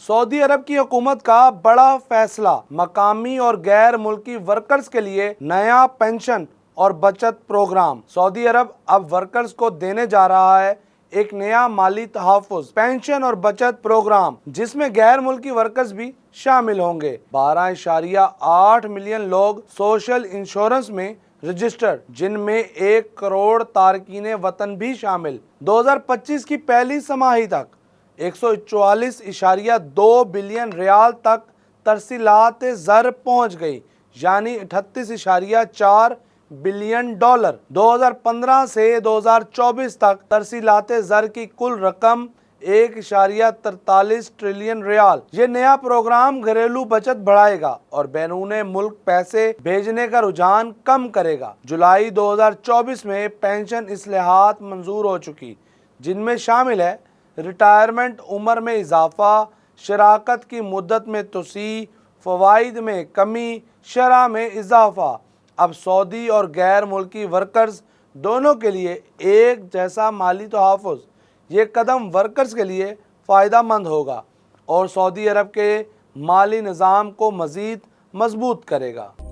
Saudi अरब की हुकूमत का बड़ा फैसला, मकामी और गैर मुल्की वर्कर्स के लिए नया पेंशन और बचत प्रोग्राम। सऊदी अरब अब वर्कर्स को देने जा रहा है एक नया माली तहफ़्फ़ुज़, पेंशन और बचत प्रोग्राम, जिसमें गैर मुल्की वर्कर्स भी शामिल होंगे। 12.8 मिलियन लोग सोशल इंश्योरेंस में रजिस्टर्ड, जिनमें 1 करोड़ तारकीने वतन भी शामिल। 2025 की पहली तिमाही तक 144.2 बिलियन रियाल तक तरसीलात ज़र पहुंच गई, यानी 38.4 बिलियन डॉलर। 2015 से 2024 तक तरसीलात ज़र की कुल रकम 1.43 ट्रिलियन रियाल। ये नया प्रोग्राम घरेलू बचत बढ़ाएगा और बैरून मुल्क पैसे भेजने का रुझान कम करेगा। जुलाई 2024 में पेंशन इस्लाहात मंजूर हो चुकी, जिनमें शामिल है रिटायरमेंट उम्र में इजाफा, शराकत की मुद्दत में तोसी, फ़वाइद में कमी, शरह में इजाफा। अब सऊदी और गैर मुल्की वर्कर्स दोनों के लिए एक जैसा माली तहफ़्फ़ुज़। ये कदम वर्कर्स के लिए फ़ायदा मंद होगा और सऊदी अरब के माली निज़ाम को मज़ीद मजबूत करेगा।